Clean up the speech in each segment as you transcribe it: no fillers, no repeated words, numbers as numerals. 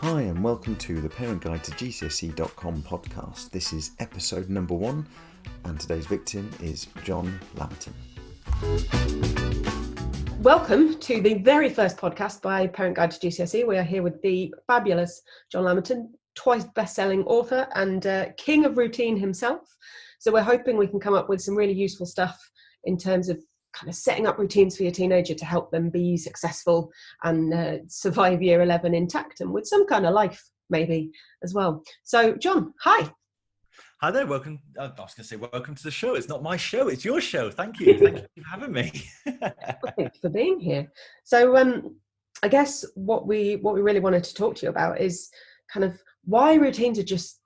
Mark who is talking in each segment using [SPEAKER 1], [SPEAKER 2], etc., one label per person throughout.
[SPEAKER 1] Hi and welcome to the Parent Guide to GCSE.com podcast. This is episode number 1 and today's victim is John Lamerton.
[SPEAKER 2] Welcome to the very first podcast by Parent Guide to GCSE. We are here with the fabulous John Lamerton, twice best-selling author and king of routine himself. So we're hoping we can come up with some really useful stuff in terms of kind of setting up routines for your teenager to help them be successful and survive year 11 intact and with some kind of life maybe as well. So John, hi.
[SPEAKER 3] Hi there, welcome. I was going to say welcome to the show. It's not my show, it's your show. Thank you for having me.
[SPEAKER 2] Well, thank you for being here. So I guess what we really wanted to talk to you about is kind of why routines are just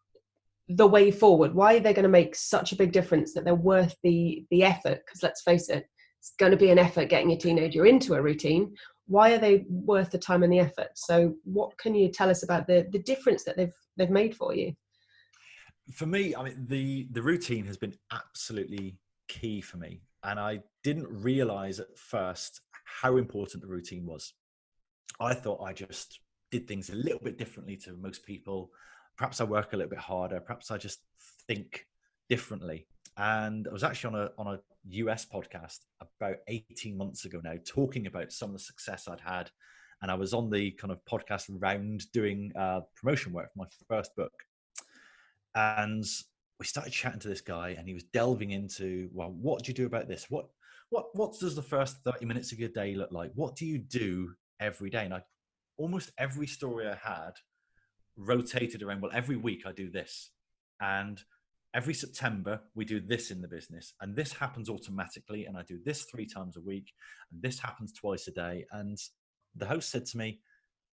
[SPEAKER 2] the way forward. Why they're going to make such a big difference that they're worth the effort. Because let's face it, it's going to be an effort getting your teenager into a routine. Why are they worth the time and the effort? So what can you tell us about the difference that they've made for you?
[SPEAKER 3] For me, I mean, the routine has been absolutely key for me. And I didn't realize at first how important the routine was. I thought I just did things a little bit differently to most people. Perhaps I work a little bit harder. Perhaps I just think differently. And I was actually on a US podcast about 18 months ago now, talking about some of the success I'd had. And I was on the kind of podcast round doing promotion work for my first book. And we started chatting to this guy and he was delving into, well, what do you do about this? What does the first 30 minutes of your day look like? What do you do every day? And almost every story I had rotated around, well, every week I do this. And every September we do this in the business. And this happens automatically. And I do this 3 times a week. And this happens twice a day. And the host said to me,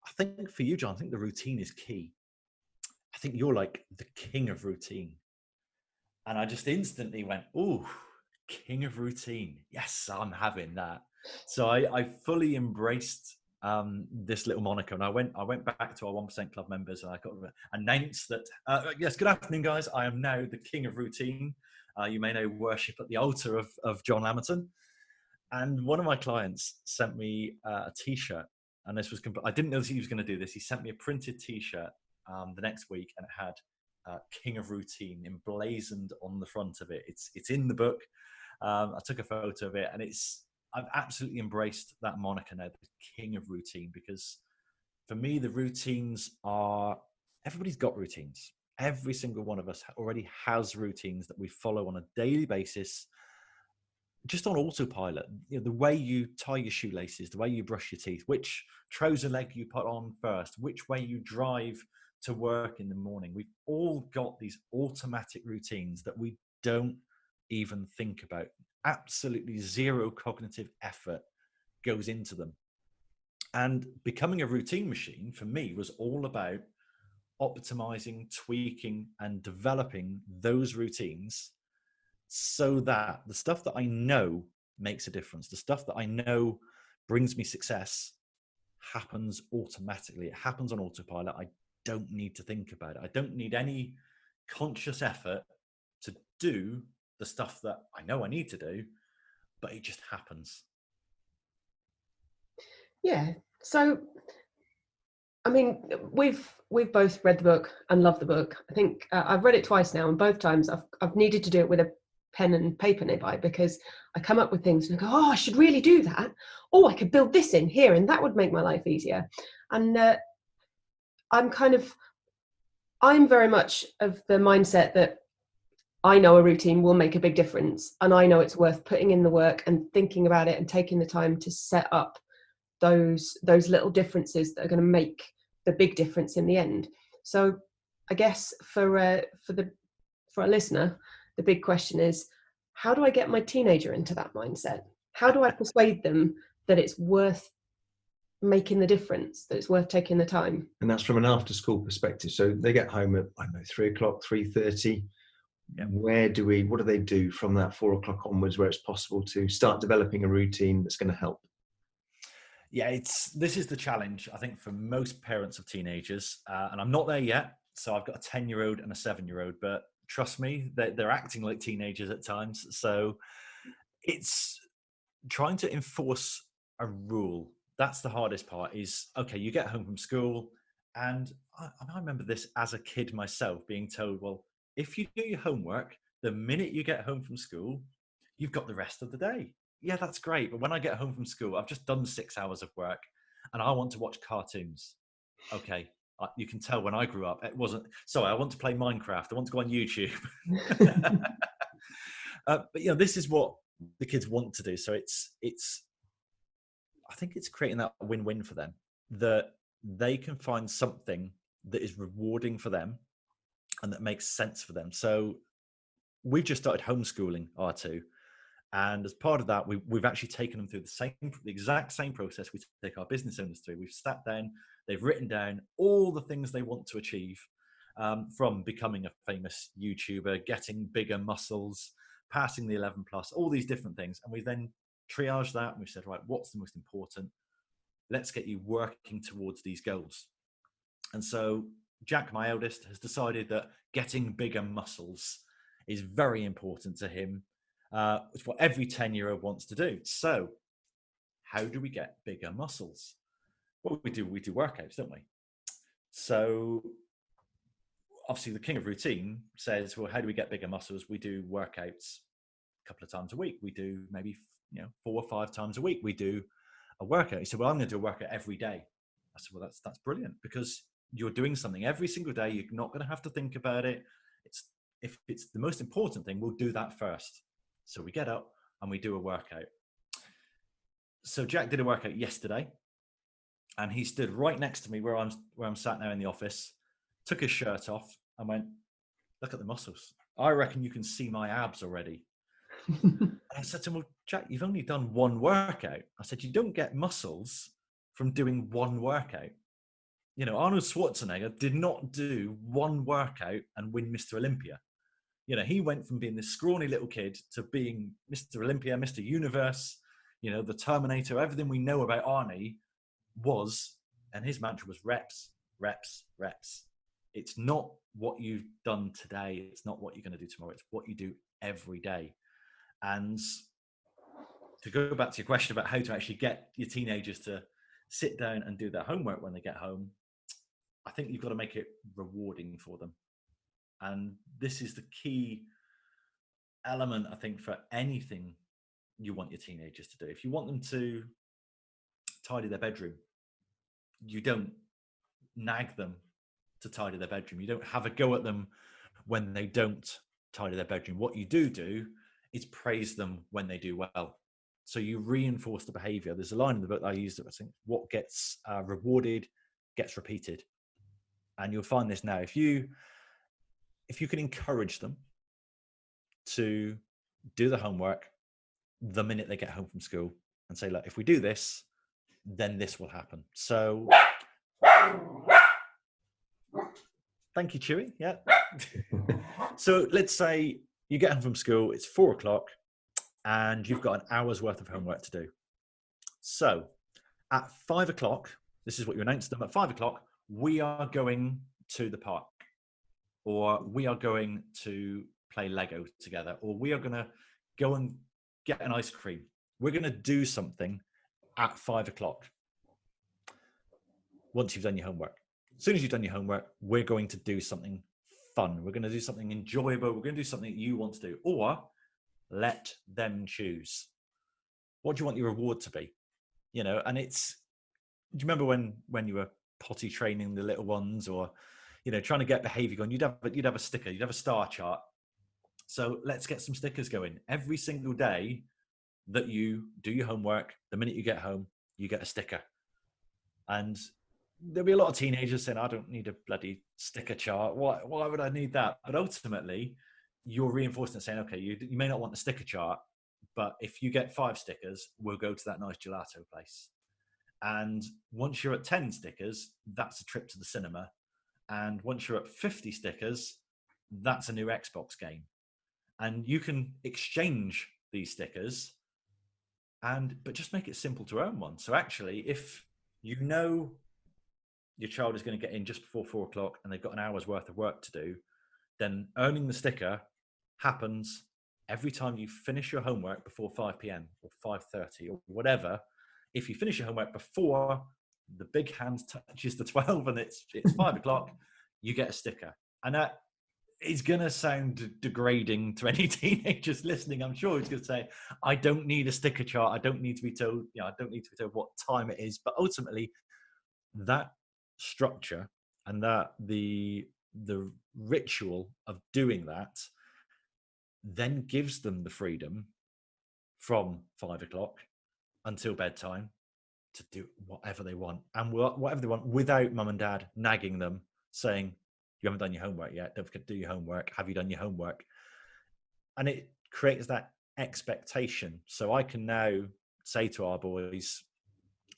[SPEAKER 3] I think for you, John, I think the routine is key. I think you're like the king of routine. And I just instantly went, ooh, king of routine. Yes, I'm having that. So I fully embraced this little moniker. And I went back to our 1% Club members and I got to announce that, yes, good afternoon, guys. I am now the king of routine. You may know worship at the altar of John Lamerton. And one of my clients sent me a T-shirt. And this was, I didn't know he was going to do this. He sent me a printed T-shirt the next week and it had King of Routine emblazoned on the front of it. It's in the book. I took a photo of it and I've absolutely embraced that moniker now, the King of Routine, because for me, the routines everybody's got routines. Every single one of us already has routines that we follow on a daily basis, just on autopilot. You know, the way you tie your shoelaces, the way you brush your teeth, which trouser leg you put on first, which way you drive to work in the morning. We've all got these automatic routines that we don't even think about. Absolutely zero cognitive effort goes into them. And becoming a routine machine for me was all about optimizing, tweaking, and developing those routines so that the stuff that I know makes a difference, the stuff that I know brings me success, happens automatically. It happens on autopilot. I don't need to think about it. I don't need any conscious effort to do the stuff that I know I need to do, but it just happens.
[SPEAKER 2] Yeah. So, I mean, we've both read the book and loved the book. I think I've read it twice now, and both times I've needed to do it with a pen and paper nearby because I come up with things and I go, oh, I should really do that. Oh, I could build this in here, and that would make my life easier. And I'm very much of the mindset that I know a routine will make a big difference, and I know it's worth putting in the work and thinking about it and taking the time to set up those little differences that are going to make the big difference in the end. So I guess for a listener, the big question is, how do I get my teenager into that mindset? How do I persuade them that it's worth making the difference, that it's worth taking the time?
[SPEAKER 1] And that's from an after school perspective. So they get home at, I don't know, 3 o'clock, 3:30. Yeah. What do they do from that 4 o'clock onwards where it's possible to start developing a routine that's going to help?
[SPEAKER 3] Yeah, this is the challenge, I think, for most parents of teenagers. And I'm not there yet. So I've got a 10-year-old and a 7-year-old, but trust me, they're acting like teenagers at times. So it's trying to enforce a rule. That's the hardest part is, okay, you get home from school And I remember this as a kid myself, being told, well, if you do your homework, the minute you get home from school, you've got the rest of the day. Yeah, that's great. But when I get home from school, I've just done 6 hours of work and I want to watch cartoons. Okay. You can tell when I grew up, it wasn't, sorry, I want to play Minecraft. I want to go on YouTube. But this is what the kids want to do. So I think it's creating that win-win for them, that they can find something that is rewarding for them and that makes sense for them. So we just started homeschooling our two. And as part of that, we've actually taken them through the exact same process we take our business owners through. We've sat down, they've written down all the things they want to achieve, from becoming a famous YouTuber, getting bigger muscles, passing the 11 plus, all these different things. And we then triaged that and we said, right, what's the most important? Let's get you working towards these goals. And so Jack, my eldest, has decided that getting bigger muscles is very important to him. It's what every 10-year-old wants to do. So how do we get bigger muscles? Well, we do workouts, don't we? So obviously the king of routine says, well, how do we get bigger muscles? We do workouts a couple of times a week. We do maybe 4 or 5 times a week. We do a workout. He said, well, I'm going to do a workout every day. I said, well, that's brilliant, because you're doing something every single day. You're not going to have to think about it. If it's the most important thing, we'll do that first. So we get up and we do a workout. So Jack did a workout yesterday, and he stood right next to me where I'm sat now in the office, took his shirt off and went, look at the muscles. I reckon you can see my abs already. And I said to him, well, Jack, you've only done one workout. I said, you don't get muscles from doing one workout. Arnold Schwarzenegger did not do one workout and win Mr. Olympia. He went from being this scrawny little kid to being Mr. Olympia, Mr. Universe, the Terminator. Everything we know about Arnie and his mantra was reps, reps, reps. It's not what you've done today. It's not what you're going to do tomorrow. It's what you do every day. And to go back to your question about how to actually get your teenagers to sit down and do their homework when they get home, I think you've got to make it rewarding for them. And this is the key element, I think, for anything you want your teenagers to do. If you want them to tidy their bedroom, you don't nag them to tidy their bedroom. You don't have a go at them when they don't tidy their bedroom. What you do is praise them when they do well. So you reinforce the behavior. There's a line in the book that I used that I think, what gets rewarded gets repeated. And you'll find this now. If you can encourage them to do the homework the minute they get home from school and say, look, if we do this, then this will happen. So thank you, Chewy. Yeah. So let's say you get home from school, it's 4 o'clock and you've got an hour's worth of homework to do. So at 5 o'clock, this is what you announce to them, at 5 o'clock, we are going to the park, or we are going to play Lego together, or we are going to go and get an ice cream. We're going to do something at 5 o'clock. Once you've done your homework. As soon as you've done your homework, we're going to do something fun. We're going to do something enjoyable. We're going to do something you want to do, or let them choose. What do you want your reward to be? And do you remember when you were potty training the little ones, or, trying to get behavior going, you'd have a sticker, you'd have a star chart. So let's get some stickers going. Every single day that you do your homework, the minute you get home, you get a sticker. And there'll be a lot of teenagers saying, I don't need a bloody sticker chart. Why would I need that? But ultimately, you're reinforcing it, saying, okay, you may not want the sticker chart, but if you get 5 stickers, we'll go to that nice gelato place. And once you're at 10 stickers, that's a trip to the cinema. And once you're at 50 stickers, that's a new Xbox game. And you can exchange these stickers, but just make it simple to earn one. So actually, if you know your child is going to get in just before 4 o'clock and they've got an hour's worth of work to do, then earning the sticker happens every time you finish your homework before 5 p.m. or 5:30 or whatever. If you finish your homework before the big hand touches the 12 and it's 5 o'clock, you get a sticker. And that is going to sound degrading to any teenagers listening. I'm sure it's going to say, I don't need a sticker chart. I don't need to be told, I don't need to be told what time it is. But ultimately, that structure and that the ritual of doing that then gives them the freedom from 5 o'clock until bedtime to do whatever they want, and whatever they want, without mum and dad nagging them saying, you haven't done your homework yet, don't forget to do your homework, have you done your homework? And it creates that expectation. So I can now say to our boys,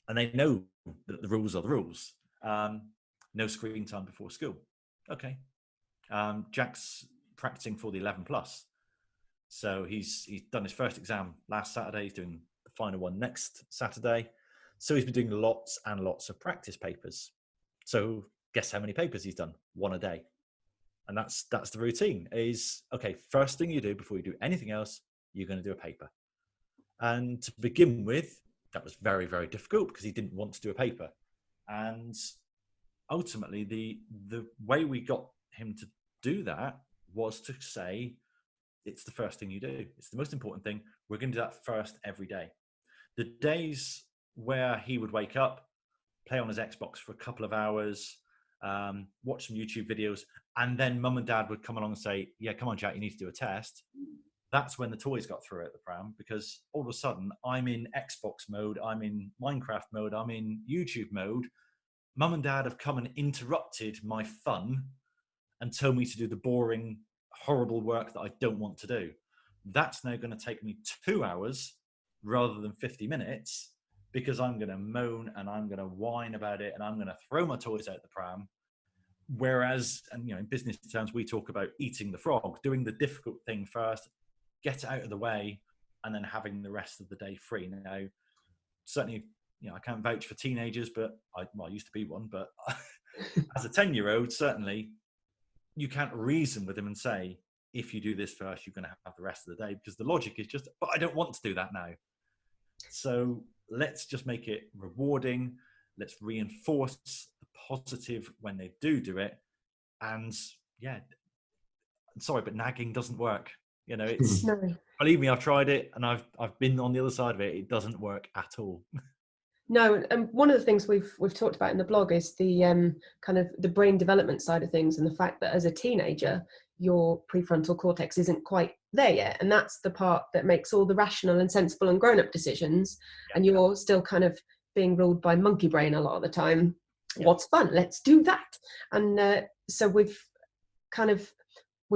[SPEAKER 3] and they know that the rules are the rules, no screen time before school. Okay. Jack's practicing for the 11 plus. So he's done his first exam last Saturday. He's doing the final one next Saturday. So he's been doing lots and lots of practice papers. So guess how many papers he's done? 1 a day. And that's the routine is, okay, first thing you do before you do anything else, you're going to do a paper. And to begin with, that was very, very difficult because he didn't want to do a paper. And ultimately, the way we got him to do that was to say, it's the first thing you do. It's the most important thing. We're going to do that first every day. The days where he would wake up, play on his Xbox for a couple of hours, watch some YouTube videos, and then mum and dad would come along and say, yeah, come on, Jack, you need to do a test. That's when the toys got through at the pram, because all of a sudden I'm in Xbox mode, I'm in Minecraft mode, I'm in YouTube mode. Mum and dad have come and interrupted my fun and told me to do the boring, horrible work that I don't want to do. That's now going to take me 2 hours rather than 50 minutes because I'm going to moan and I'm going to whine about it and I'm going to throw my toys out the pram. Whereas, and in business terms, we talk about eating the frog, doing the difficult thing first, get it out of the way, and then having the rest of the day free. Now, certainly, I can't vouch for teenagers, but I used to be one, but as a 10-year-old, certainly, you can't reason with them and say, if you do this first, you're going to have the rest of the day, because the logic is just, but I don't want to do that now. So let's just make it rewarding. Let's reinforce the positive when they do it. And yeah, I'm sorry, but nagging doesn't work. It's
[SPEAKER 2] No.
[SPEAKER 3] Believe me, I've tried it and I've been on the other side of it. It doesn't work at all.
[SPEAKER 2] No, and one of the things we've talked about in the blog is the kind of the brain development side of things, and the fact that as a teenager, your prefrontal cortex isn't quite there yet, and that's the part that makes all the rational and sensible and grown-up decisions, and you're still kind of being ruled by monkey brain a lot of the time. What's fun? Let's do that. And so we've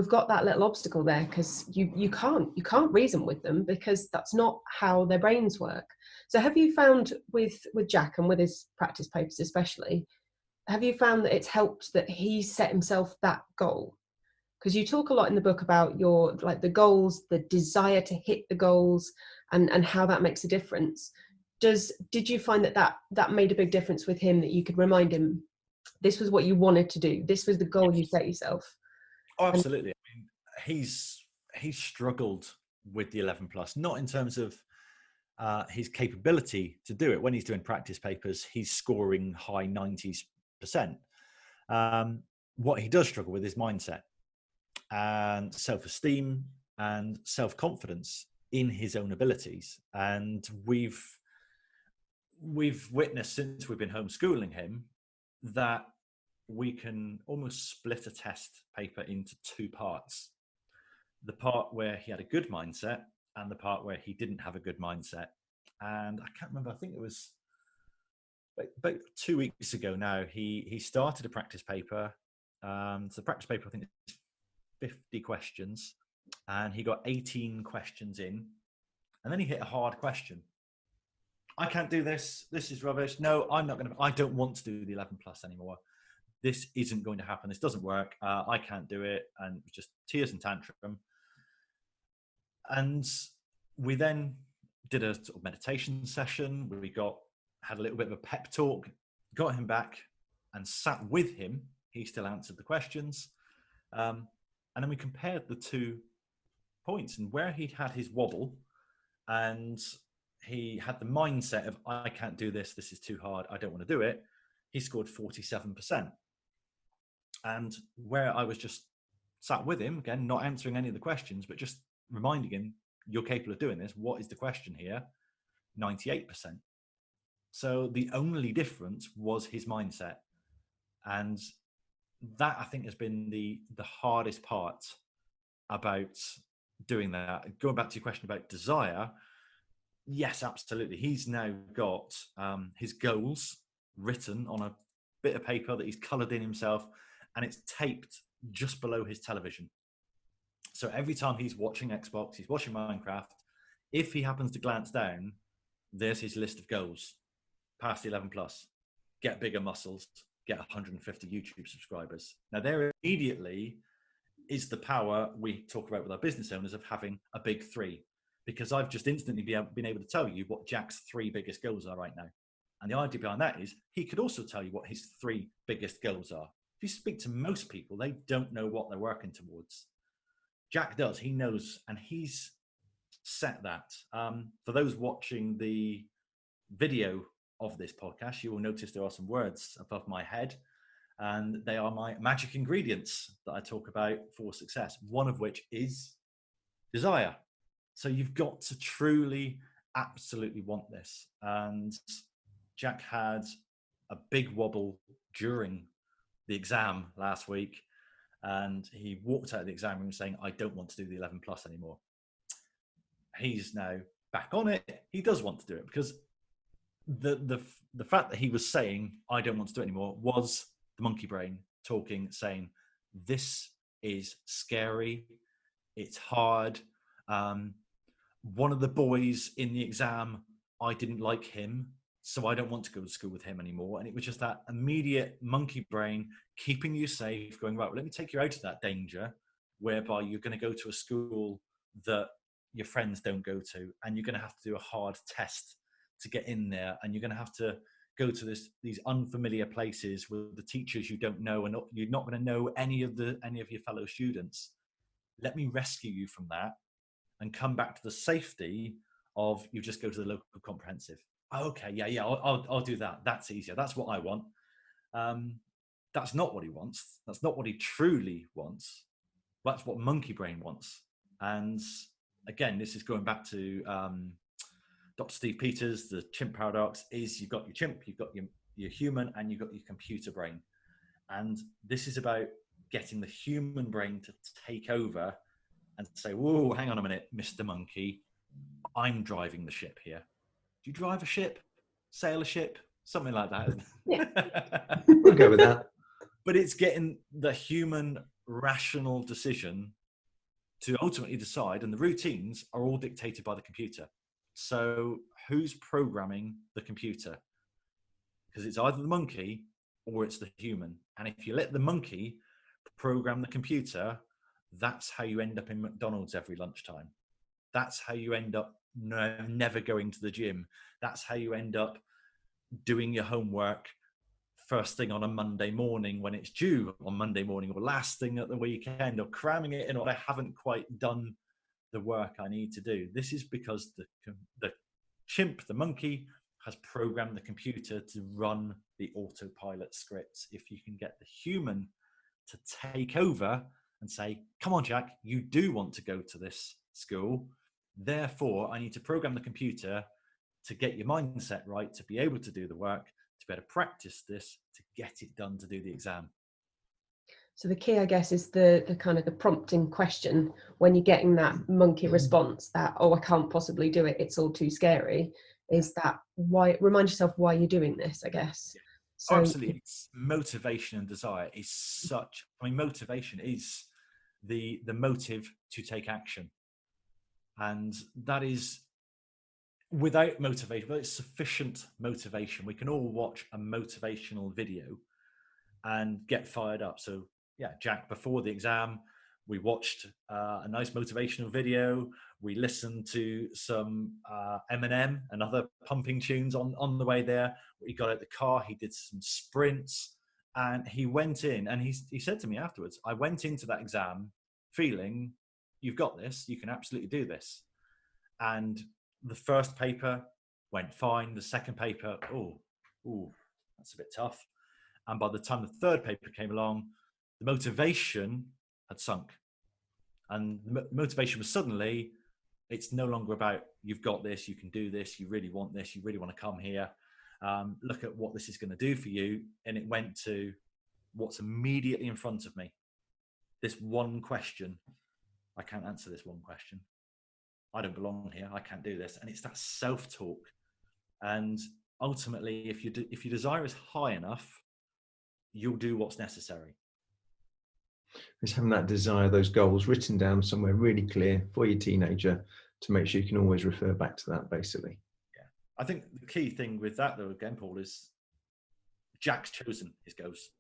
[SPEAKER 2] got that little obstacle there, because you can't reason with them, because that's not how their brains work. So have you found with Jack and with his practice papers especially, have you found that it's helped that he set himself that goal? Because you talk a lot in the book about your, like, the goals, the desire to hit the goals, and how that makes a difference. Did you find that made a big difference with him, that you could remind him this was what you wanted to do, this was the goal you set yourself?
[SPEAKER 3] Oh, absolutely. I mean, he's struggled with the 11 plus, not in terms of his capability to do it. When he's doing practice papers, he's scoring high 90s%. What he does struggle with is mindset and self-esteem and self-confidence in his own abilities. And we've witnessed, since we've been homeschooling him, that we can almost split a test paper into 2 parts. The part where he had a good mindset and the part where he didn't have a good mindset. And I can't remember, I think it was about 2 weeks ago now, he started a practice paper. So the practice paper, I think, is 50 questions, and he got 18 questions in, and then he hit a hard question. I can't do this. This is rubbish. No, I don't want to do the 11 plus anymore. This isn't going to happen. This doesn't work. I can't do it. And just tears and tantrum. And we then did a sort of meditation session where we had a little bit of a pep talk, got him back and sat with him. He still answered the questions. And then we compared the 2 points, and where he'd had his wobble and he had the mindset of, I can't do this, this is too hard, I don't want to do it, he scored 47%. And where I was just sat with him, again, not answering any of the questions, but just reminding him, you're capable of doing this. What is the question here? 98%. So the only difference was his mindset. And that, I think, has been the hardest part about doing that. Going back to your question about desire, yes, absolutely. He's now got his goals written on a bit of paper that he's coloured in himself, and it's taped just below his television. So every time he's watching Xbox, he's watching Minecraft, if he happens to glance down, there's his list of goals. Past 11 plus, get bigger muscles, get 150 YouTube subscribers. Now there immediately is the power we talk about with our business owners of having a big three, because I've just instantly been able to tell you what Jack's 3 biggest goals are right now. And the idea behind that is he could also tell you what his 3 biggest goals are. If you speak to most people, they don't know what they're working towards. Jack does, he knows, and he's set that. For those watching the video of this podcast, you will notice there are some words above my head, and they are my magic ingredients that I talk about for success, one of which is desire. So you've got to truly, absolutely want this. And Jack had a big wobble during the exam last week, and he walked out of the exam room saying, I don't want to do the 11 plus anymore. He's now back on it. He does want to do it, because the fact that he was saying, I don't want to do it anymore, was the monkey brain talking, saying, this is scary. It's hard. One of the boys in the exam, I didn't like him, so I don't want to go to school with him anymore. And it was just that immediate monkey brain keeping you safe, going, right, well, let me take you out of that danger, whereby you're going to go to a school that your friends don't go to, and you're going to have to do a hard test to get in there, and you're going to have to go to these unfamiliar places with the teachers you don't know, and you're not going to know any of your fellow students. Let me rescue you from that and come back to the safety of you just go to the local comprehensive. Okay, yeah, I'll do that. That's easier. That's what I want. That's not what he wants. That's not what he truly wants. That's what monkey brain wants. And again, this is going back to Dr. Steve Peters, the chimp paradox. Is you've got your chimp, you've got your human, and you've got your computer brain. And this is about getting the human brain to take over and say, whoa, hang on a minute, Mr. Monkey, I'm driving the ship here. Do you drive a ship? Sail a ship? Something like that.
[SPEAKER 2] Yeah.
[SPEAKER 1] We'll go with that.
[SPEAKER 3] But it's getting the human rational decision to ultimately decide, and the routines are all dictated by the computer. So who's programming the computer? Because it's either the monkey or it's the human. And if you let the monkey program the computer, that's how you end up in McDonald's every lunchtime. That's how you end up never going to the gym. That's how you end up doing your homework first thing on a Monday morning when it's due on Monday morning, or last thing at the weekend, or cramming it in, or I haven't quite done the work I need to do. This is because the chimp, the monkey, has programmed the computer to run the autopilot scripts. If you can get the human to take over and say, come on, Jack, you do want to go to this school. Therefore, I need to program the computer to get your mindset right, to be able to do the work, to be able to practice this, to get it done, to do the exam.
[SPEAKER 2] So the key, I guess, is the kind of the prompting question when you're getting that monkey response that, oh, I can't possibly do it, it's all too scary, is that why, remind yourself why you're doing this, I guess.
[SPEAKER 3] Yeah.
[SPEAKER 2] So
[SPEAKER 3] absolutely. It's motivation and desire is such, motivation is the motive to take action. And that is, without motivation, but it's sufficient motivation. We can all watch a motivational video and get fired up. So yeah, Jack, before the exam, we watched a nice motivational video. We listened to some Eminem and other pumping tunes on the way there. He got out the car, he did some sprints, and he went in, and he said to me afterwards, I went into that exam feeling, you've got this, you can absolutely do this. And the first paper went fine. The second paper, that's a bit tough. And by the time the third paper came along, the motivation had sunk. And the motivation was suddenly, it's no longer about, you've got this, you can do this, you really want this, you really want to come here. Look at what this is going to do for you. And it went to what's immediately in front of me. This one question. I can't answer this one question. I don't belong here. I can't do this. And it's that self-talk. And ultimately, if your desire is high enough, you'll do what's necessary.
[SPEAKER 1] It's having that desire, those goals written down somewhere really clear for your teenager to make sure you can always refer back to that, basically.
[SPEAKER 3] Yeah. I think the key thing with that, though, again, Paul, is Jack's chosen his goals.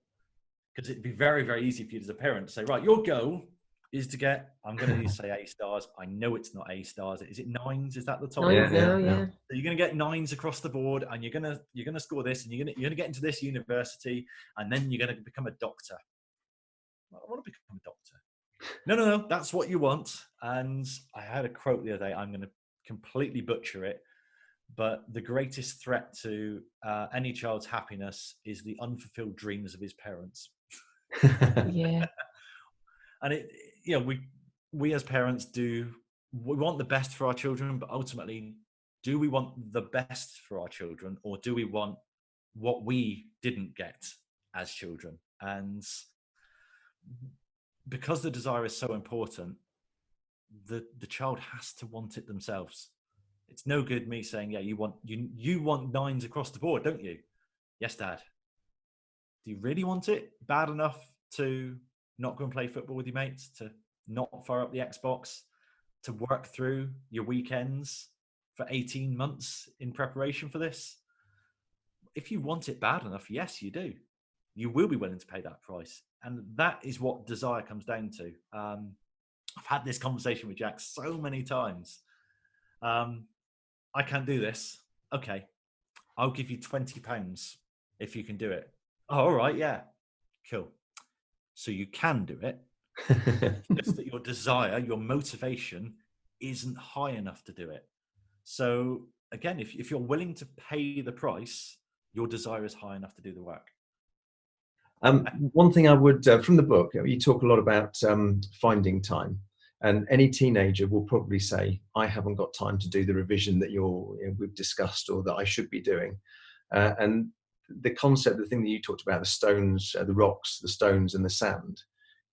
[SPEAKER 3] Because it'd be very, very easy for you as a parent to say, right, your goal is to get, I'm going to say A stars. I know it's not A stars. Is it 9s? Is that the top?
[SPEAKER 2] Yeah. So
[SPEAKER 3] you're going to get 9s across the board, and you're going to score this, and you're going to get into this university, and then you're going to become a doctor. I want to become a doctor. No, that's what you want. And I had a quote the other day. I'm going to completely butcher it, but the greatest threat to any child's happiness is the unfulfilled dreams of his parents.
[SPEAKER 2] Yeah.
[SPEAKER 3] And we as parents we want the best for our children, but ultimately, do we want the best for our children, or do we want what we didn't get as children? And because the desire is so important, the child has to want it themselves. It's no good me saying, yeah, you want 9s across the board, don't you? Yes, Dad. Do you really want it bad enough to not go and play football with your mates, to not fire up the Xbox, to work through your weekends for 18 months in preparation for this? If you want it bad enough, yes, you do. You will be willing to pay that price. And that is what desire comes down to. I've had this conversation with Jack so many times. I can't do this. Okay, I'll give you £20 if you can do it. Oh, all right, yeah, cool. So you can do it. Just that your desire, your motivation isn't high enough to do it. So again, if you're willing to pay the price, your desire is high enough to do the work.
[SPEAKER 1] One thing I would, from the book, you talk a lot about finding time. And any teenager will probably say, I haven't got time to do the revision that we've discussed or that I should be doing. And the concept, the thing that you talked about, the stones, the rocks, the stones and the sand,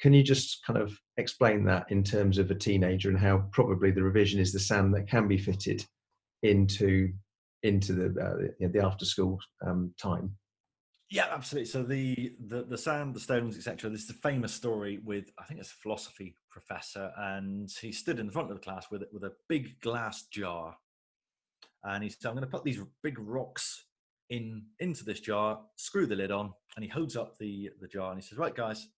[SPEAKER 1] can you just kind of explain that in terms of a teenager and how probably the revision is the sand that can be fitted into the after school time?
[SPEAKER 3] Yeah, absolutely. So the sand, the stones, etc. This is a famous story with, I think it's a philosophy professor, and he stood in the front of the class with a big glass jar, and he said, "I'm going to put these big rocks into this jar, screw the lid on," and he holds up the jar and he says, "Right, guys,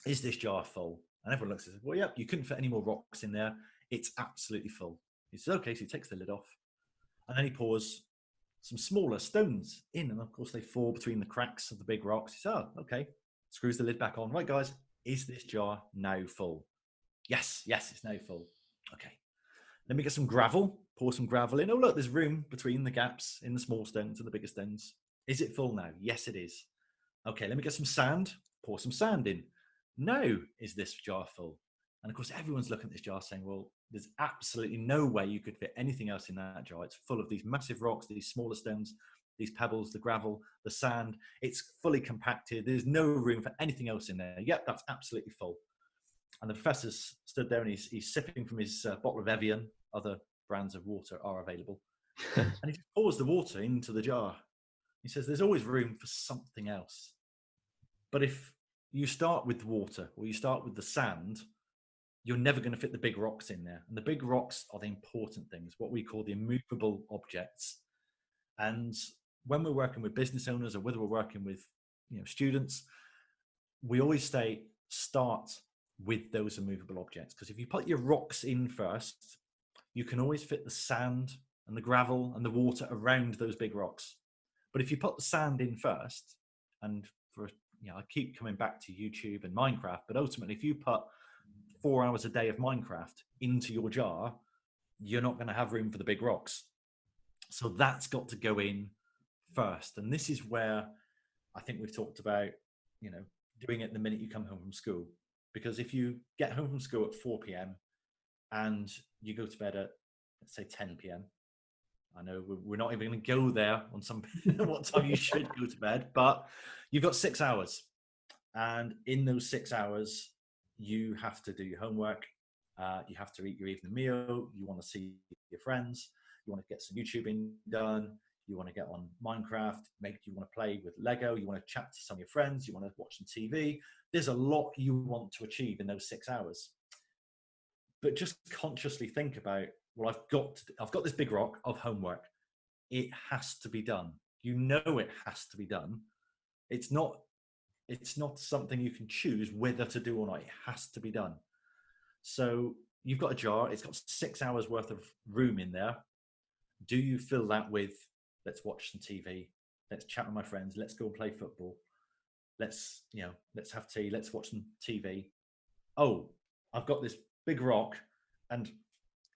[SPEAKER 3] is this jar full?" And everyone looks and says, "Well, yep, you couldn't fit any more rocks in there. It's absolutely full." He says, "Okay," so he takes the lid off, and then he pours some smaller stones in, and of course they fall between the cracks of the big rocks. He says, "Oh, okay." Screws the lid back on. "Right, guys, is this jar now full?" Yes, it's now full. "Okay, let me get some gravel, pour some gravel in. Oh, look, there's room between the gaps in the small stones and the bigger stones. Is it full now?" "Yes, it is." "Okay, let me get some sand, pour some sand in. Now, is this jar full?" And of course, everyone's looking at this jar saying, "Well, there's absolutely no way you could fit anything else in that jar. It's full of these massive rocks, these smaller stones, these pebbles, the gravel, the sand. It's fully compacted. There's no room for anything else in there. Yep, that's absolutely full." And the professor stood there and he's sipping from his bottle of Evian. Other brands of water are available. And he just pours the water into the jar. He says, "There's always room for something else. But if you start with water or you start with the sand, you're never going to fit the big rocks in there. And the big rocks are the important things, what we call the immovable objects." And when we're working with business owners or whether we're working with students, we always start with those immovable objects. Because if you put your rocks in first, you can always fit the sand and the gravel and the water around those big rocks. But if you put the sand in first, and I keep coming back to YouTube and Minecraft, but ultimately if you put 4 hours a day of Minecraft into your jar, you're not going to have room for the big rocks. So that's got to go in first. And this is where I think we've talked about, doing it the minute you come home from school. Because if you get home from school at 4 p.m. and you go to bed at, let's say, 10 p.m., I know we're not even going to go there on some what time you should go to bed, but you've got 6 hours. And in those 6 hours, you have to do your homework. You have to eat your evening meal. You want to see your friends. You want to get some YouTubing done. You want to get on Minecraft. You want to play with Lego. You want to chat to some of your friends. You want to watch some TV. There's a lot you want to achieve in those 6 hours. But just consciously think about, well, I've got this big rock of homework. It has to be done. You know it has to be done. It's not something you can choose whether to do or not. It has to be done. So you've got a jar. It's got 6 hours worth of room in there. Do you fill that with, let's watch some TV, let's chat with my friends, let's go and play football, let's have tea, let's watch some TV. Oh, I've got this big rock and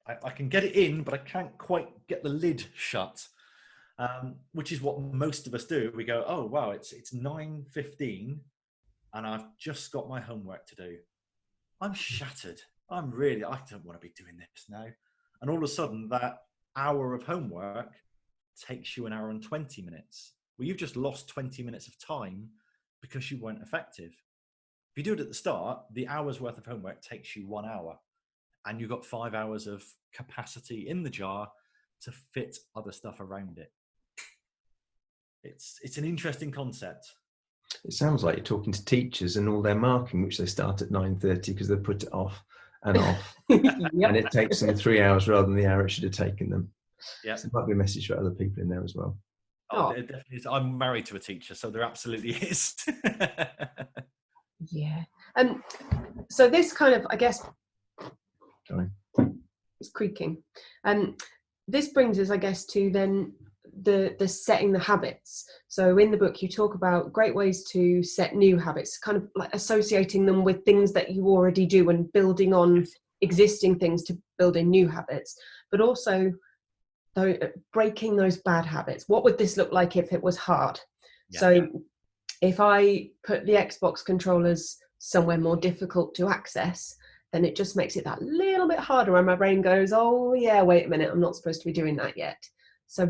[SPEAKER 3] I can get it in, but I can't quite get the lid shut, which is what most of us do. We go, oh, wow, it's 9:15 and I've just got my homework to do. I'm shattered. I don't want to be doing this now. And all of a sudden, that hour of homework takes you an hour and 20 minutes. Well, you've just lost 20 minutes of time because you weren't effective. If you do it at the start, the hour's worth of homework takes you 1 hour. And you've got 5 hours of capacity in the jar to fit other stuff around it. It's an interesting concept.
[SPEAKER 1] It sounds like you're talking to teachers and all their marking, which they start at 9:30 because they put it off and off.
[SPEAKER 2] Yep.
[SPEAKER 1] And it takes them 3 hours rather than the hour it should have taken them.
[SPEAKER 3] Yeah.
[SPEAKER 1] So there might be a message for other people in there as well.
[SPEAKER 3] Oh, there definitely is. I'm married to a teacher, so there absolutely is.
[SPEAKER 2] Yeah. So this kind of, I guess,
[SPEAKER 1] Sorry.
[SPEAKER 2] it's creaking. This brings us, I guess, to then the setting the habits. So in the book, you talk about great ways to set new habits, kind of like associating them with things that you already do and building on existing things to build in new habits, but also breaking those bad habits. What would this look like if it was hard? Yeah. So if I put the Xbox controllers somewhere more difficult to access, then it just makes it that little bit harder, and my brain goes, oh yeah, wait a minute, I'm not supposed to be doing that yet. So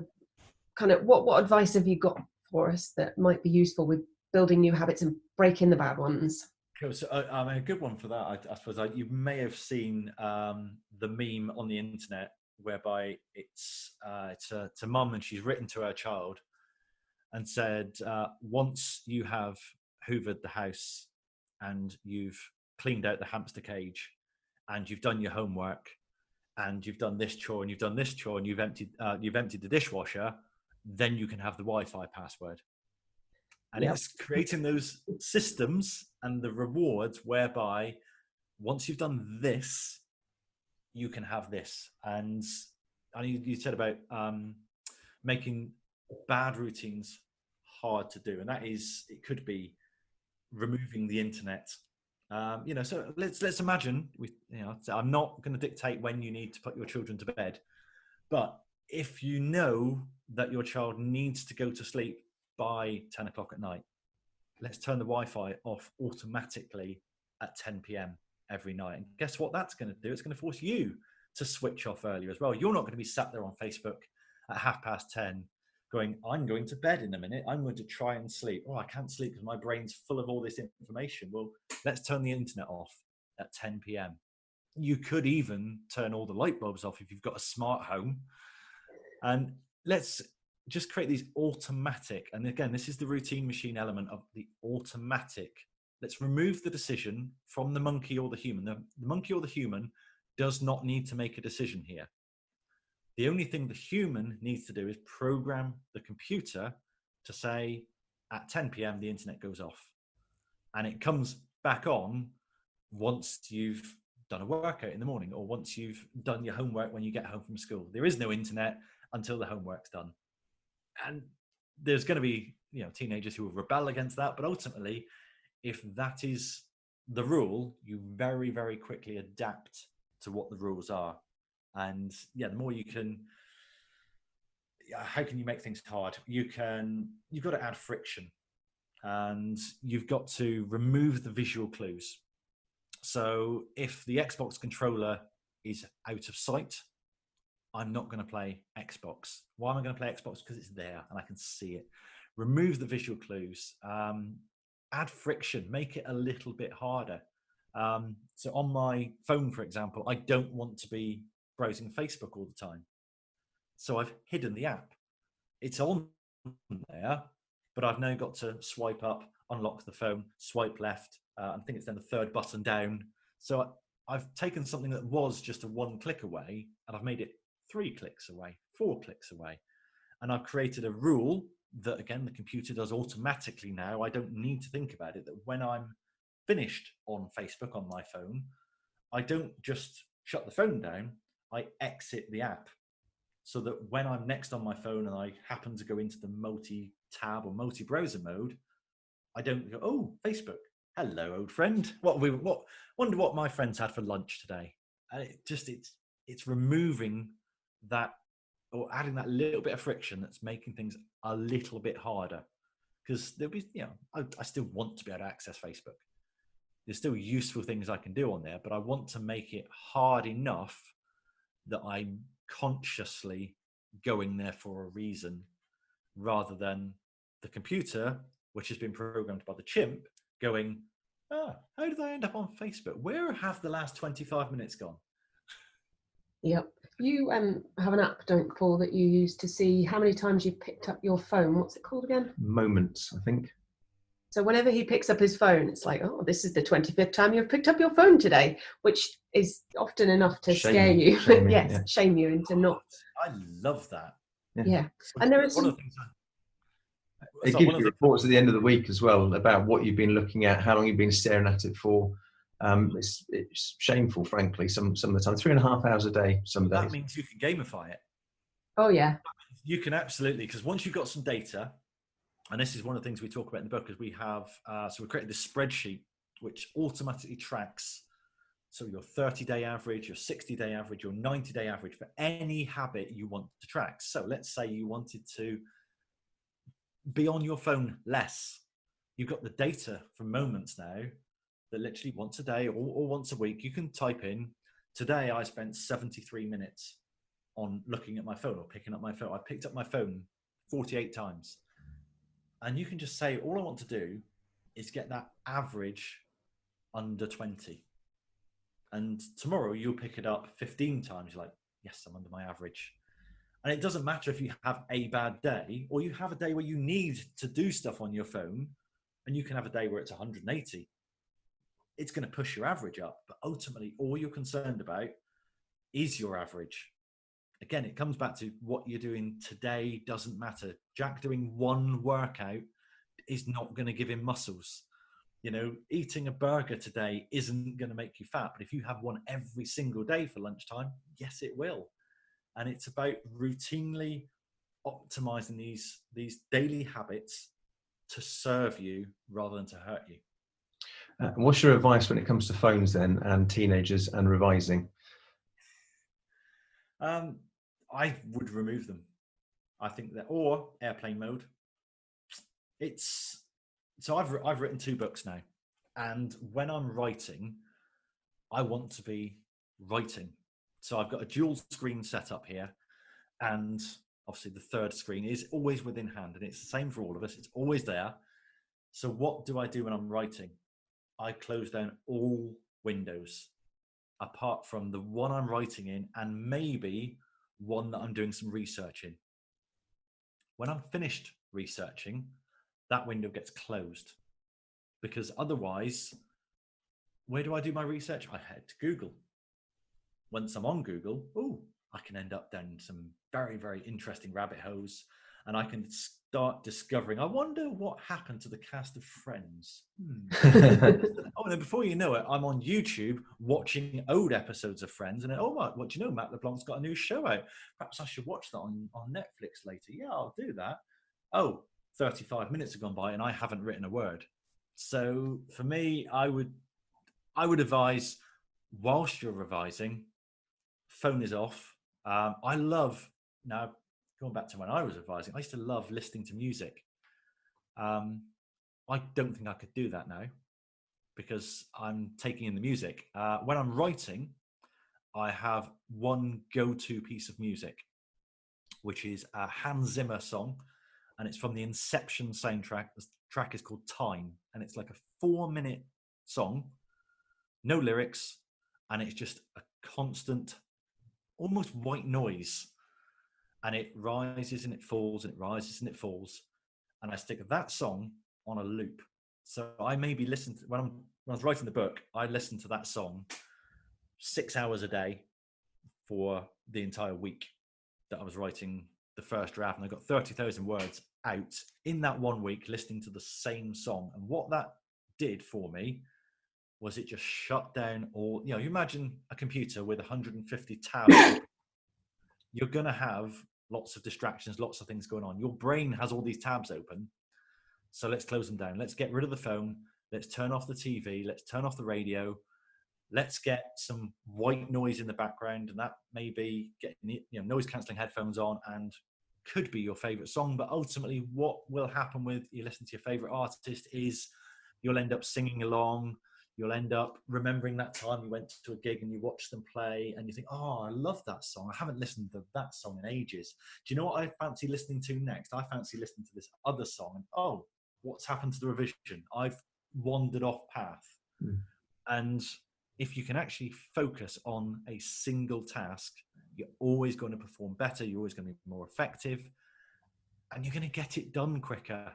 [SPEAKER 2] kind of what advice have you got for us that might be useful with building new habits and breaking the bad ones?
[SPEAKER 3] Cool. So a good one for that, I suppose, you may have seen the meme on the internet whereby it's a mum and she's written to her child and said, once you have hoovered the house and you've cleaned out the hamster cage and you've done your homework and you've done this chore and you've done this chore and you've emptied the dishwasher, then you can have the Wi-Fi password. And It's creating those systems and the rewards whereby once you've done this, you can have this. And you said about making bad routines hard to do, and it could be removing the internet. So let's imagine I'm not going to dictate when you need to put your children to bed, but if you know that your child needs to go to sleep by 10 o'clock at night, let's turn the Wi-Fi off automatically at 10 p.m. every night. And guess what that's going to do? It's going to force you to switch off earlier as well. You're not going to be sat there on Facebook at 10:30 going, I'm going to bed in a minute. I'm going to try and sleep. Oh, I can't sleep because my brain's full of all this information. Well, let's turn the internet off at 10 p.m. You could even turn all the light bulbs off if you've got a smart home. And let's just create these automatic, and again, this is the routine machine element of the automatic. Let's remove the decision from the monkey or the human. The monkey or the human does not need to make a decision here. The only thing the human needs to do is program the computer to say at 10 p.m. the internet goes off, and it comes back on once you've done a workout in the morning or once you've done your homework when you get home from school. There is no internet until the homework's done. And there's going to be, teenagers who will rebel against that. But ultimately, if that is the rule, you very, very quickly adapt to what the rules are. And yeah, the more you can, how can you make things hard? You've got to add friction, and you've got to remove the visual clues. So if the Xbox controller is out of sight, I'm not going to play Xbox. Why am I going to play Xbox? Because it's there and I can see it. Remove the visual clues. Add friction. Make it a little bit harder. So on my phone, for example, I don't want to be browsing Facebook all the time. So I've hidden the app. It's on there, but I've now got to swipe up, unlock the phone, swipe left. I think it's then the third button down. So I've taken something that was just a 1 click away, and I've made it 3 clicks away, 4 clicks away. And I've created a rule that, again, the computer does automatically now. I don't need to think about it, that when I'm finished on Facebook on my phone, I don't just shut the phone down, I exit the app. So that when I'm next on my phone and I happen to go into the multi-tab or multi-browser mode, I don't go, oh, Facebook, hello, old friend. Wonder what my friends had for lunch today. And it's removing that, or adding that little bit of friction that's making things a little bit harder. Because there'll be, I still want to be able to access Facebook. There's still useful things I can do on there, but I want to make it hard enough that I'm consciously going there for a reason, rather than the computer, which has been programmed by the chimp, going, how did I end up on Facebook? Where have the last 25 minutes gone?
[SPEAKER 2] Yep. You have an app, don't you, Paul, that you use to see how many times you've picked up your phone. What's it called again?
[SPEAKER 1] Moments, I think. So
[SPEAKER 2] whenever he picks up his phone, it's like, oh, this is the 25th time you've picked up your phone today, which is often enough to scare you. Shame you into not.
[SPEAKER 3] I love that.
[SPEAKER 2] Yeah. And there is
[SPEAKER 3] one of the things
[SPEAKER 1] it gives you reports at the end of the week as well about what you've been looking at, how long you've been staring at it for. It's shameful, frankly, some of the time. 3.5 hours a day some days.
[SPEAKER 3] That means you can gamify it.
[SPEAKER 2] Oh, yeah.
[SPEAKER 3] You can absolutely, because once you've got some data, and this is one of the things we talk about in the book, is we have, so we created this spreadsheet which automatically tracks, so your 30-day average, your 60-day average, your 90-day average for any habit you want to track. So let's say you wanted to be on your phone less. You've got the data from Moments now that literally once a day or once a week, you can type in, today I spent 73 minutes on looking at my phone or picking up my phone. I picked up my phone 48 times. And you can just say, all I want to do is get that average under 20. And tomorrow you'll pick it up 15 times. You're like, yes, I'm under my average. And it doesn't matter if you have a bad day or you have a day where you need to do stuff on your phone, and you can have a day where it's 180. It's going to push your average up. But ultimately, all you're concerned about is your average. Again, it comes back to what you're doing today doesn't matter. Jack doing one workout is not going to give him muscles. Eating a burger today isn't going to make you fat. But if you have one every single day for lunchtime, yes, it will. And it's about routinely optimizing these daily habits to serve you rather than to hurt you.
[SPEAKER 1] What's your advice when it comes to phones then, and teenagers and revising?
[SPEAKER 3] I would remove them. I think that, or airplane mode. So I've written 2 books now, and when I'm writing, I want to be writing. So I've got a dual screen set up here, and obviously the third screen is always within hand, and it's the same for all of us. It's always there. So what do I do when I'm writing? I close down all windows, apart from the one I'm writing in, and maybe one that I'm doing some research in. When I'm finished researching, that window gets closed, because otherwise, where do I do my research? I head to Google. Once I'm on Google, I can end up down some very, very interesting rabbit holes, and I can start discovering, I wonder what happened to the cast of Friends. Oh, and then before you know it, I'm on YouTube watching old episodes of Friends, and what do you know, Matt LeBlanc's got a new show out. Perhaps I should watch that on Netflix later. Yeah, I'll do that. 35 minutes have gone by and I haven't written a word. So for me, I would advise, whilst you're revising, phone is off. I love, now going back to when I was advising, I used to love listening to music. I don't think I could do that now because I'm taking in the music. When I'm writing, I have one go-to piece of music, which is a Hans Zimmer song, and it's from the Inception soundtrack. The track is called Time, and it's like a 4-minute song, no lyrics, and it's just a constant, almost white noise, and it rises and it falls and it rises and it falls, and I stick that song on a loop. So I maybe listen to, when I was writing the book, I listened to that song 6 hours a day for the entire week that I was writing the first draft, and I got 30,000 words out in that 1 week listening to the same song. And what that did for me was it just shut down all, you imagine a computer with 150 tabs. You're going to have lots of distractions, lots of things going on. Your brain has all these tabs open. So let's close them down. Let's get rid of the phone. Let's turn off the TV. Let's turn off the radio. Let's get some white noise in the background. And that may be getting noise cancelling headphones on and could be your favorite song. But ultimately, what will happen with you listening to your favorite artist is you'll end up singing along. You'll end up remembering that time you went to a gig and you watched them play and you think, oh, I love that song. I haven't listened to that song in ages. Do you know what I fancy listening to next? I fancy listening to this other song. And oh, what's happened to the revision? I've wandered off path. And if you can actually focus on a single task, you're always going to perform better. You're always going to be more effective, and you're going to get it done quicker.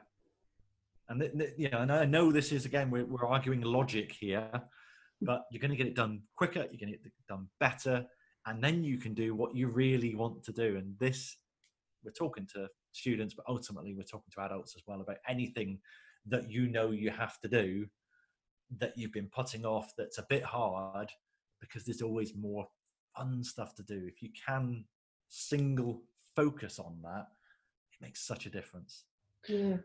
[SPEAKER 3] And and I know this is, again, we're arguing logic here, but you're going to get it done quicker. You're going to get it done better, and then you can do what you really want to do. And this, we're talking to students, but ultimately we're talking to adults as well about anything that you have to do that you've been putting off, that's a bit hard, because there's always more fun stuff to do. If you can single focus on that, it makes such a difference.
[SPEAKER 2] Yeah,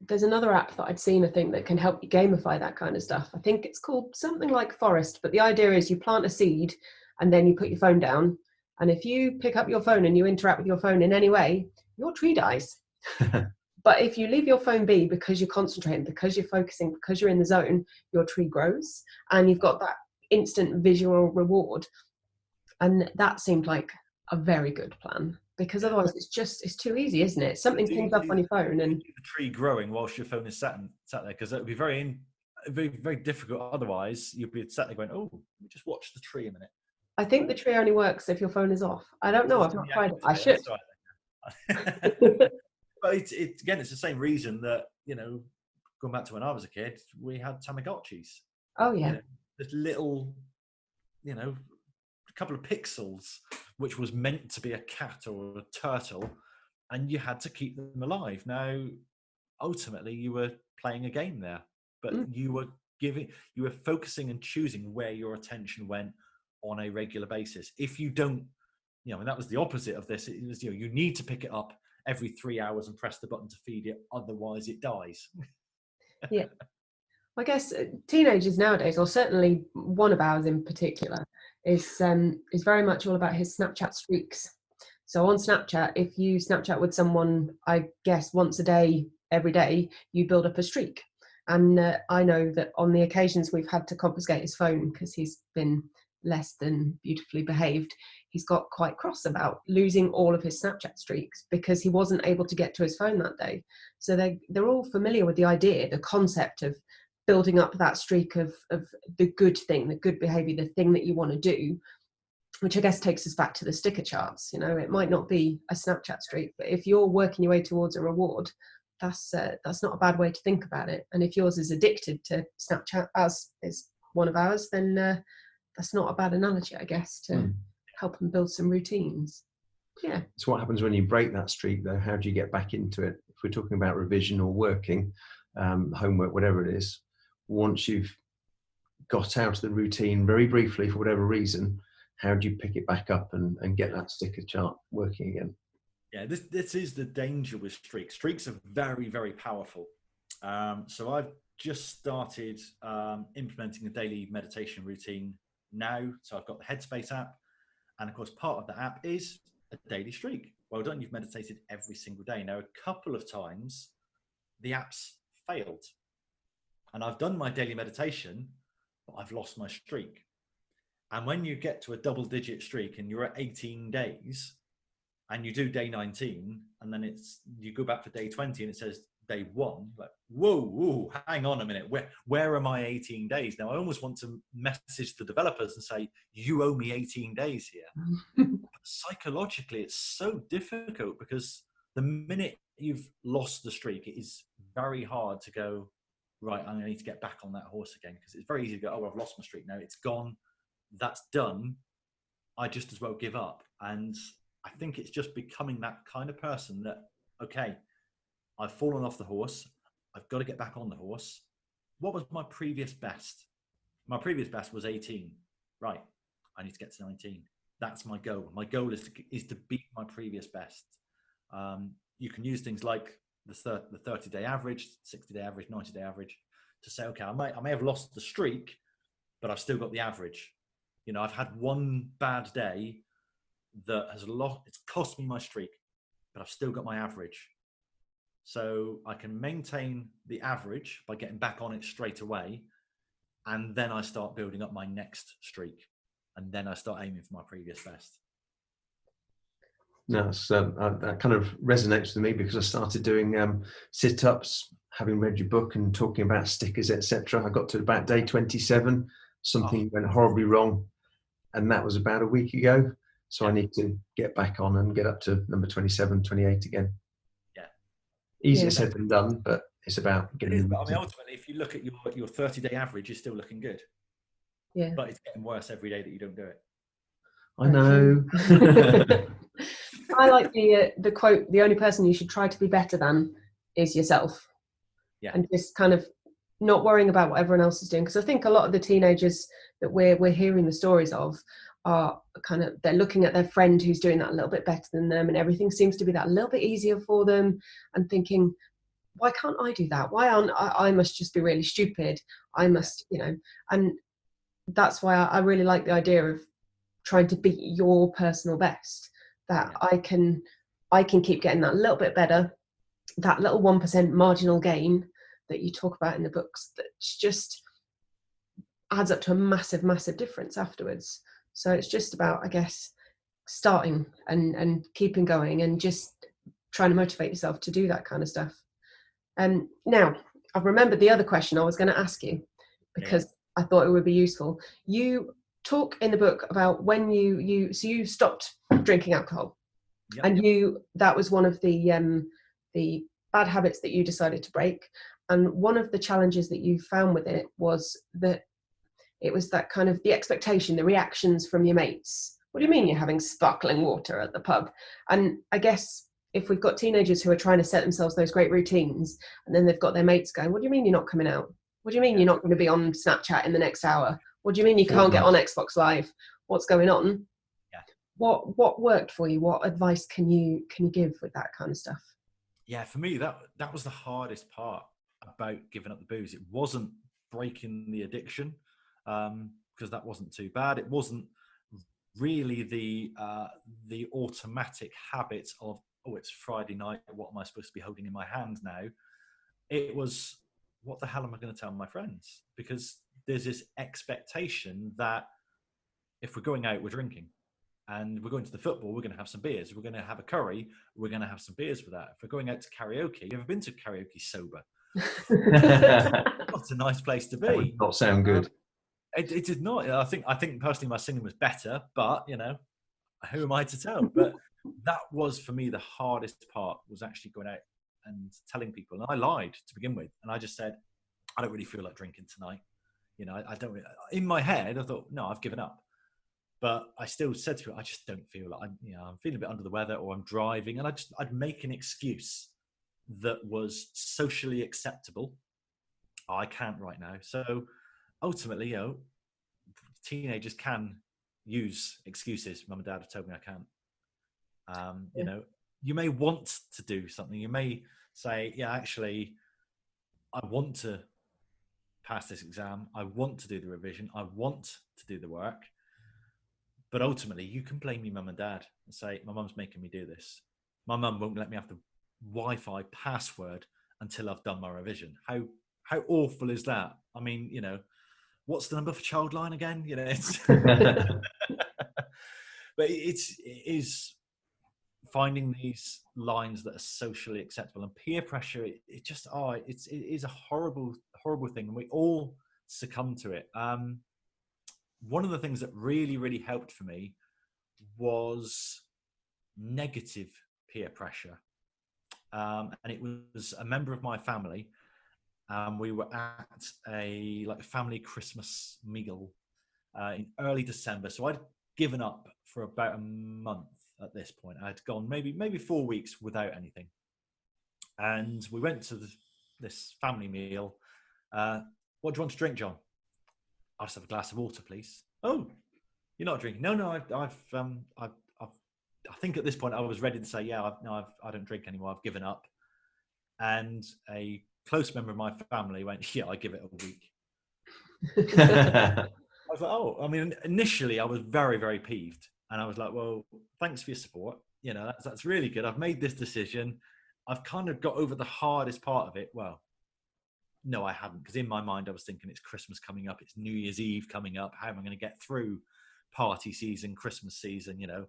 [SPEAKER 2] there's another app that I'd seen, I think, that can help you gamify that kind of stuff. I think it's called something like Forest, but the idea is you plant a seed and then you put your phone down, and if you pick up your phone and you interact with your phone in any way, your tree dies. But if you leave your phone be, because you're concentrating, because you're focusing, because you're in the zone, your tree grows and you've got that instant visual reward. And that seemed like a very good plan, because otherwise it's too easy, isn't it? Something pings up on your phone and
[SPEAKER 3] the tree growing whilst your phone is sat there, because that would be very, very difficult. Otherwise, you'd be sat there going, oh, let me just watch the tree a minute.
[SPEAKER 2] I think the tree only works if your phone is off. I don't know. I've not tried it. I should.
[SPEAKER 3] But again, it's the same reason that, going back to when I was a kid, we had Tamagotchis.
[SPEAKER 2] Oh, yeah.
[SPEAKER 3] This little, a couple of pixels, which was meant to be a cat or a turtle, and you had to keep them alive. Now, ultimately, you were playing a game there, but you were focusing and choosing where your attention went on a regular basis. If you don't, and that was the opposite of this. It was, you need to pick it up every 3 hours and press the button to feed it, otherwise it dies.
[SPEAKER 2] Yeah, I guess teenagers nowadays, or certainly one of ours in particular, is very much all about his Snapchat streaks. So on Snapchat, if you Snapchat with someone, I guess once a day, every day, you build up a streak. And I know that on the occasions we've had to confiscate his phone because he's been less than beautifully behaved, he's got quite cross about losing all of his Snapchat streaks because he wasn't able to get to his phone that day. So they're all familiar with the idea, the concept of building up that streak of the good thing, the good behavior, the thing that you want to do, which I guess takes us back to the sticker charts. It might not be a Snapchat streak, but if you're working your way towards a reward, that's not a bad way to think about it. And if yours is addicted to Snapchat, as is one of ours, then that's not a bad analogy, I guess, to help them build some routines. Yeah.
[SPEAKER 1] So what happens when you break that streak, though? How do you get back into it? If we're talking about revision or working, homework, whatever it is, once you've got out of the routine very briefly for whatever reason, how do you pick it back up and get that sticker chart working again?
[SPEAKER 3] Yeah, this is the danger with streaks. Streaks are very, very powerful. So I've just started implementing a daily meditation routine now. So I've got the Headspace app, And of course, part of the app is a daily streak. Well done, you've meditated every single day. Now, a couple of times the app's failed. And I've done my daily meditation, but I've lost my streak. And when you get to a double-digit streak and you're at 18 days, and you do day 19, and then you go back for day 20 and it says day 1, like, whoa, hang on a minute, where are my 18 days? Now, I almost want to message the developers and say, you owe me 18 days here. Psychologically, it's so difficult because the minute you've lost the streak, it is very hard to go, right, I need to get back on that horse again, because it's very easy to go, oh, I've lost my streak now, it's gone, that's done, I just as well give up. And I think it's just becoming that kind of person that, okay, I've fallen off the horse, I've got to get back on the horse. What was my previous best? My previous best was 18. Right, I need to get to 19. That's my goal. My goal is to beat my previous best. You can use things like the 30-day average, 60-day average, 90-day average to say, okay, I may have lost the streak, but I've still got the average. You know, I've had one bad day that it's cost me my streak, but I've still got my average. So I can maintain the average by getting back on it straight away. And then I start building up my next streak. And then I start aiming for my previous best.
[SPEAKER 1] No, that kind of resonates with me because I started doing sit-ups, having read your book and talking about stickers, etc. I got to about day 27, something went horribly wrong, and that was about a week ago. So I need to get back on and get up to number 27, 28 again.
[SPEAKER 3] Yeah.
[SPEAKER 1] Easier said than done, but it's about getting.
[SPEAKER 3] It is, but I mean, ultimately, if you look at your 30-day average, you're still looking good.
[SPEAKER 2] Yeah.
[SPEAKER 3] But it's getting worse every day that you don't do it.
[SPEAKER 1] I know.
[SPEAKER 2] I like the quote, the only person you should try to be better than is yourself.
[SPEAKER 3] Yeah.
[SPEAKER 2] And just kind of not worrying about what everyone else is doing. Because I think a lot of the teenagers that we're hearing the stories of are kind of, they're looking at their friend who's doing that a little bit better than them, and everything seems to be that a little bit easier for them, and thinking, why can't I do that? Why aren't I must just be really stupid. I must, you know, and that's why I really like the idea of trying to beat your personal best, that I can keep getting that little bit better, that little 1% marginal gain that you talk about in the books, that just adds up to a massive difference afterwards. So it's just about, I guess, starting and keeping going and just trying to motivate yourself to do that kind of stuff. Now I've remembered the other question I was going to ask you, because I thought it would be useful. You talk in the book about when you stopped drinking alcohol, and that was one of the bad habits that you decided to break. And one of the challenges that you found with it was that it was that kind of the expectation, the reactions from your mates. What do you mean you're having sparkling water at the pub? And I guess if we've got teenagers who are trying to set themselves those great routines, and then they've got their mates going, what do you mean you're not coming out? What do you mean you're not going to be on Snapchat in the next hour? What do you mean you can't get on Xbox Live? What's going on?
[SPEAKER 3] Yeah.
[SPEAKER 2] What worked for you? What advice can you give with that kind of stuff?
[SPEAKER 3] Yeah, for me, that was the hardest part about giving up the booze. It wasn't breaking the addiction, because that wasn't too bad. It wasn't really the automatic habit of, oh, it's Friday night, what am I supposed to be holding in my hand now? It was, what the hell am I going to tell my friends? Because there's this expectation that if we're going out, we're drinking. And we're going to the football, we're going to have some beers. We're going to have a curry, we're going to have some beers with that. If we're going out to karaoke, you ever been to karaoke sober? Not a nice place to be.
[SPEAKER 1] That would not sound good.
[SPEAKER 3] It did not. I think personally my singing was better, but you know, who am I to tell? But that was for me the hardest part, was actually going out and telling people. And I lied to begin with, and I just said, I don't really feel like drinking tonight. You know, I don't. In my head, I thought, no, I've given up. But I still said to her, I just don't feel like I'm feeling a bit under the weather, or I'm driving, and I'd make an excuse that was socially acceptable. Oh, I can't right now. So ultimately, you know, teenagers can use excuses. Mum and dad have told me I can't. You know, you may want to do something. You may say, yeah, actually, I want to pass this exam. I want to do the revision. I want to do the work. But ultimately, you can blame your mum and dad and say, my mum's making me do this. My mum won't let me have the Wi-Fi password until I've done my revision. How awful is that? I mean, you know, what's the number for Childline again? You know, it's but it is finding these lines that are socially acceptable, and peer pressure. It is a horrible thing, and we all succumb to it. One of the things that really helped for me was negative peer pressure, and it was a member of my family. We were at a family Christmas meal in early December, so I'd given up for about a month at this point. I'd gone maybe 4 weeks without anything, and we went to this family meal. What do you want to drink, John? I'll just have a glass of water, please. Oh, you're not drinking? No. I think at this point I was ready to say, yeah, I don't drink anymore. I've given up. And a close member of my family went, yeah, I give it a week. I was like, oh, I mean, initially I was very peeved, and I was like, well, thanks for your support. You know, that's really good. I've made this decision. I've kind of got over the hardest part of it. Well, no, I hadn't, because in my mind I was thinking it's Christmas coming up, it's New Year's Eve coming up. How am I going to get through party season, Christmas season? You know,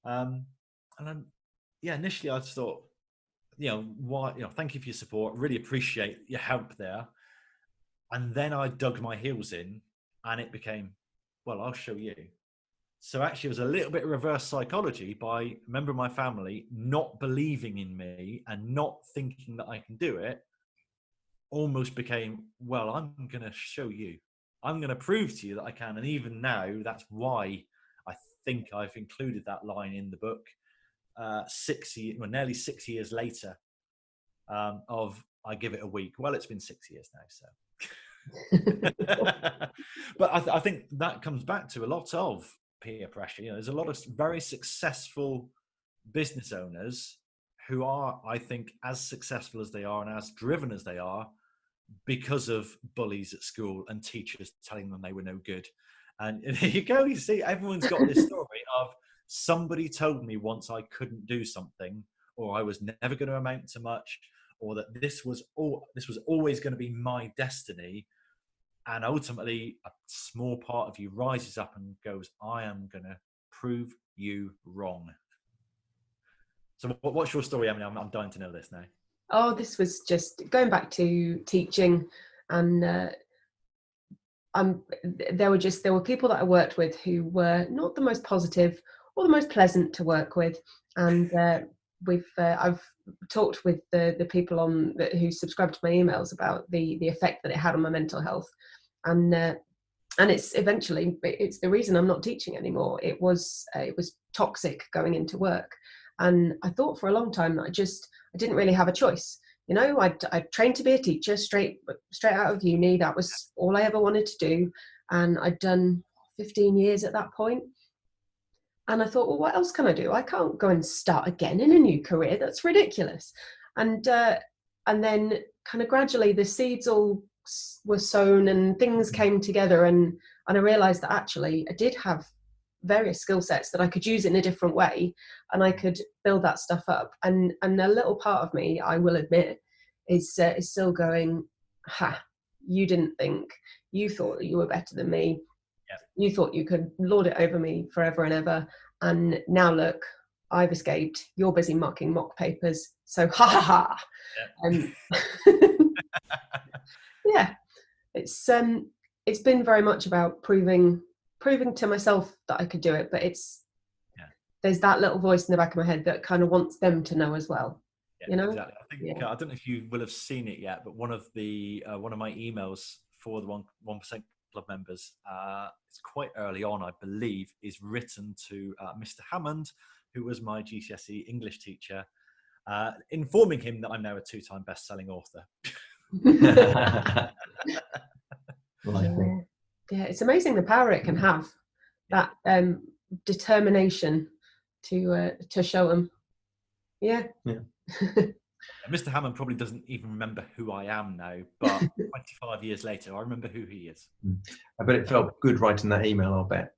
[SPEAKER 3] and then initially I just thought, you know, why? You know, thank you for your support. Really appreciate your help there. And then I dug my heels in, and it became, well, I'll show you. So actually, it was a little bit of reverse psychology by a member of my family not believing in me and not thinking that I can do it. Almost became, well, I'm going to show you. I'm going to prove to you that I can. And even now, that's why I think I've included that line in the book. Nearly 6 years later, of I give it a week. Well, it's been 6 years now, so. But I think that comes back to a lot of peer pressure. You know, there's a lot of very successful business owners who are, I think, as successful as they are and as driven as they are because of bullies at school and teachers telling them they were no good. And there you go. You see, everyone's got this story of somebody told me once I couldn't do something, or I was never going to amount to much, or that this was always going to be my destiny. And ultimately, a small part of you rises up and goes, I am going to prove you wrong. So what's your story, Emily? I'm dying to know this now.
[SPEAKER 2] Oh, this was just going back to teaching, and there were people that I worked with who were not the most positive or the most pleasant to work with, and I've talked with the people who subscribed to my emails about the effect that it had on my mental health, and it's the reason I'm not teaching anymore. It was toxic going into work, and I thought for a long time that I didn't really have a choice. You know, I trained to be a teacher straight out of uni. That was all I ever wanted to do, and I'd done 15 years at that point. And I thought, well, what else can I do? I can't go and start again in a new career. That's ridiculous. And then kind of gradually the seeds all were sown and things came together, and I realized that actually I did have various skill sets that I could use in a different way, and I could build that stuff up. And a little part of me, I will admit, is still going, you didn't think, you thought that you were better than me. You thought you could lord it over me forever and ever, and now look, I've escaped. You're busy marking mock papers, so ha ha ha. And yeah, it's been very much about proving to myself that I could do it, but there's that little voice in the back of my head that kind of wants them to know as well.
[SPEAKER 3] Yeah,
[SPEAKER 2] you know,
[SPEAKER 3] exactly. I think I don't know if you will have seen it yet, but one of my emails for the 1% Club members, it's quite early on, I believe, is written to Mr. Hammond, who was my GCSE English teacher, informing him that I'm now a 2-time best-selling author.
[SPEAKER 2] Yeah, it's amazing the power it can have. That determination to show them. Yeah.
[SPEAKER 3] Mr. Hammond probably doesn't even remember who I am now, but 25 years later, I remember who he is.
[SPEAKER 1] I bet it felt good writing that email, I'll bet.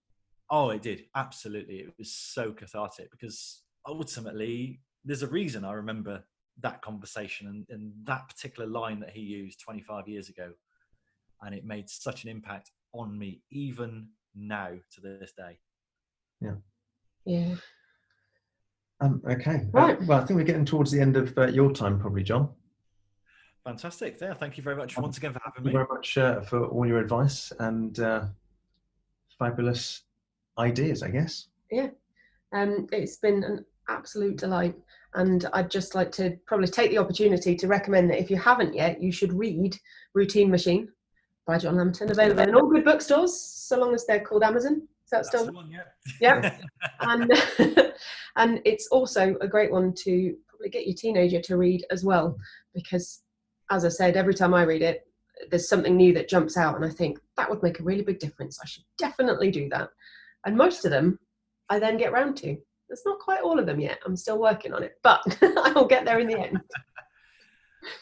[SPEAKER 3] Oh, it did. Absolutely. It was so cathartic because ultimately there's a reason I remember that conversation and that particular line that he used 25 years ago. And it made such an impact on me, even now to this day.
[SPEAKER 2] Yeah.
[SPEAKER 1] Okay.
[SPEAKER 2] Right.
[SPEAKER 1] Well, I think we're getting towards the end of your time, probably, John.
[SPEAKER 3] Fantastic. Yeah, thank you very much once again for having
[SPEAKER 1] Thank
[SPEAKER 3] me.
[SPEAKER 1] you very much for all your advice and fabulous ideas, I guess.
[SPEAKER 2] Yeah. It's been an absolute delight. And I'd just like to probably take the opportunity to recommend that if you haven't yet, you should read Routine Machine by John Lamerton, available in all good bookstores, so long as they're called Amazon. Is that still?
[SPEAKER 3] That's the one, yeah.
[SPEAKER 2] Yeah. And, and it's also a great one to probably get your teenager to read as well, because as I said, every time I read it, there's something new that jumps out and I think that would make a really big difference. I should definitely do that. And most of them I then get round to. It's not quite all of them yet. I'm still working on it, but I'll get there in the end.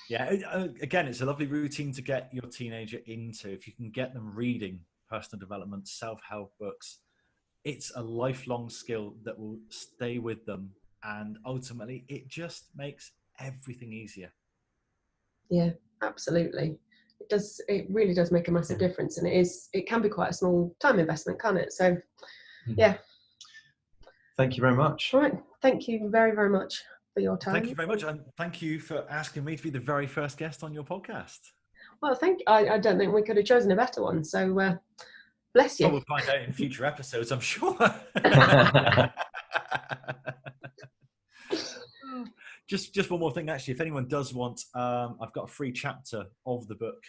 [SPEAKER 3] Yeah, again, it's a lovely routine to get your teenager into. If you can get them reading personal development, self-help books, it's a lifelong skill that will stay with them. And ultimately, it just makes everything easier.
[SPEAKER 2] Yeah, absolutely. It does. It really does make a massive difference. And it can be quite a small time investment, can't it? So, yeah.
[SPEAKER 1] Thank you very much.
[SPEAKER 2] All right. Thank you very, very much for your time.
[SPEAKER 3] Thank you very much. And thank you for asking me to be the very first guest on your podcast.
[SPEAKER 2] Well, I don't think we could have chosen a better one. So, bless you.
[SPEAKER 3] Well, we'll find out in future episodes, I'm sure. Just one more thing, actually. If anyone does want, I've got a free chapter of the book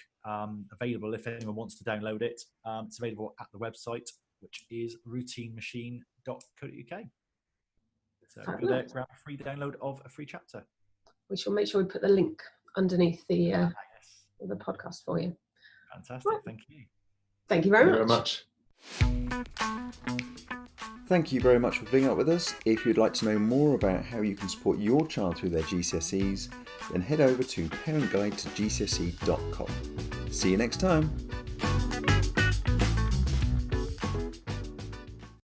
[SPEAKER 3] available if anyone wants to download it. It's available at the website, which is routinemachine.co.uk. So go there, grab a free download of a free chapter.
[SPEAKER 2] We shall make sure we put the link underneath the podcast for you.
[SPEAKER 3] Fantastic. Right. Thank you.
[SPEAKER 2] Thank you very much.
[SPEAKER 4] Thank you very much for being up with us. If you'd like to know more about how you can support your child through their GCSEs, then head over to parentguidetogcse.com. See you next time.